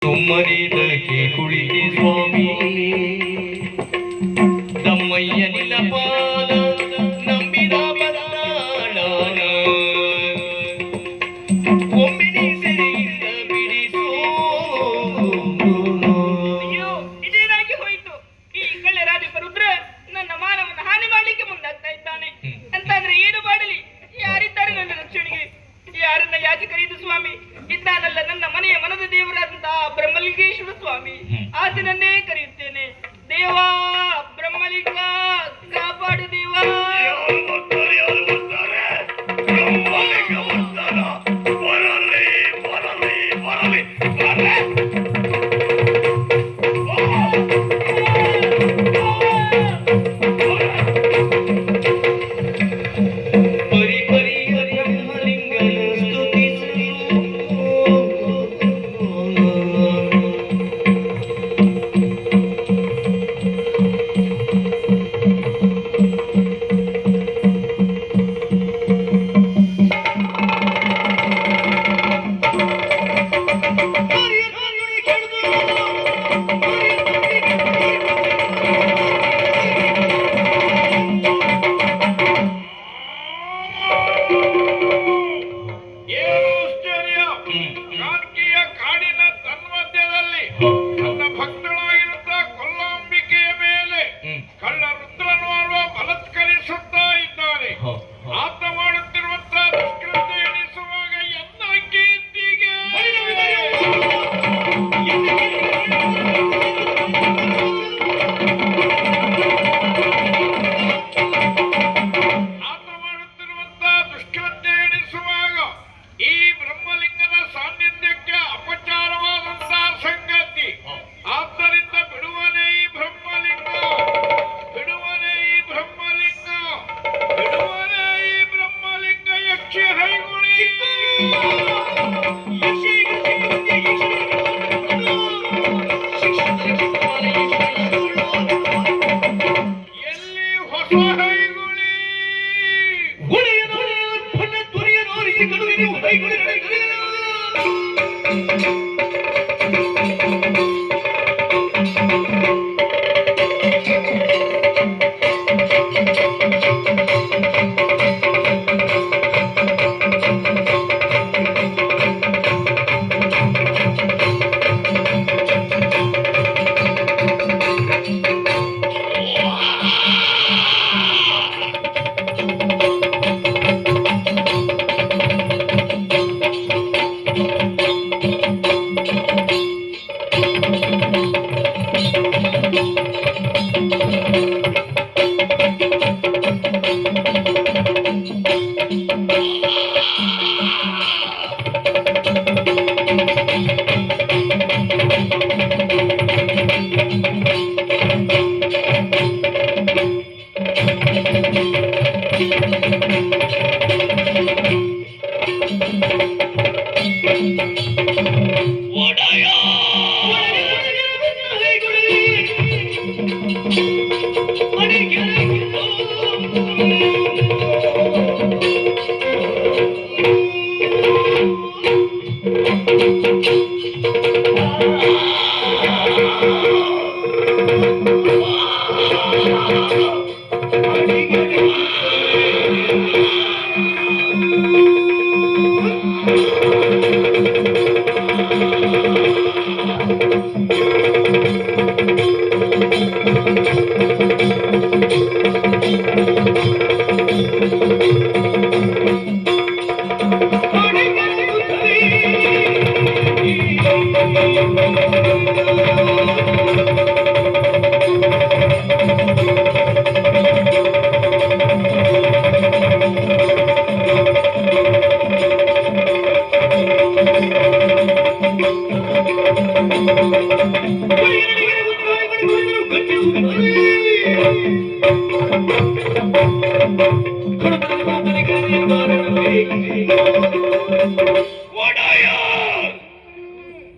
ಸುಮ್ಮನಿದಕ್ಕೆ ಕುಳಿತೆ ಸ್ವಾಮಿ ತಮ್ಮಯ್ಯ ನಿಲಪಾದ ನಂಬಿದ ಬದ್ದಾಳ ಒಮ್ಮೆನೆ ಸೆರೆಯಿಂದ ಬಿಡಿಸೋ. ಅಯ್ಯೋ, ಇದೇನಾಗಿ ಹೋಯಿತು? ಈ ಕಳ್ಳ ರುದ್ರ ನನ್ನ ಮಾನವನ್ನು ಹಾನಿ ಮಾಡಲಿಕ್ಕೆ ಮುಂದಾಗ್ತಾ ಇದ್ದಾನೆ ಅಂತಂದ್ರೆ ಏನು ಮಾಡಲಿ? ಯಾರಿದ್ದಾರೆ ನನ್ನ ರಕ್ಷಣೆಗೆ? ಯಾರನ್ನ ಯಾಚಕರಿದು ಸ್ವಾಮಿ? ಇದ್ದಾನಲ್ಲ ನನ್ನ ಮನೆಯ ಮನದ ದೇವರಾದಂತಹ ಬ್ರಹ್ಮಲಿಂಗೇಶ್ವರ ಸ್ವಾಮಿ, ಆತನನ್ನೇ ಕರೆಯುತ್ತೇನೆ. ದೇವಾ ಬ್ರಹ್ಮಲಿಂಗ, ಕಾಪಾಡು ದೇವಾ.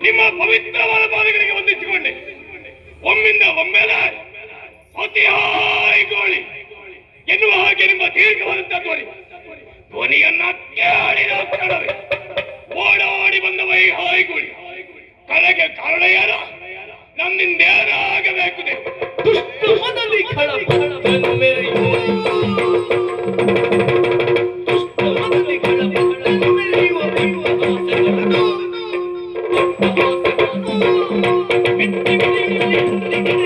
ನಿಮ್ಮ ಪವಿತ್ರವಾದ ಪಾದಗಳಿಗೆ ವಂದಿಸಿಕೊಂಡೆ. ಒಮ್ಮಿಂದ ಒಮ್ಮೆಲೆ ಗೋಳಿ ಎನ್ನುವ ಹಾಗೆ ನಿಮ್ಮ ದೀರ್ಘವಾದಂತಹ ಧ್ವನಿಯನ್ನ ಕೇಳಿದ ಕ್ಷಣವೇ ಓಡಾಡಿ ಬಂದವ ಈ ಹಾಯ್ಗೋಳಿ ಕರೆಗೆ ಕಾರಣ ಯಾರು? ನನ್ನಿಂದೇನಾಗಬೇಕು ದೇವ? ದುಷ್ಟಮದಲ್ಲಿ ಖಳಬಳವನ್ನು ಮೆರೆಯುವ ದುಷ್ಟಮದಲ್ಲಿ ಖಳಬಳವನ್ನು ಮೆರೆಯುವ ಆಸೆಗಳನ್ನು ಮೆಟ್ಟಿ ಮೆರೆಯುವ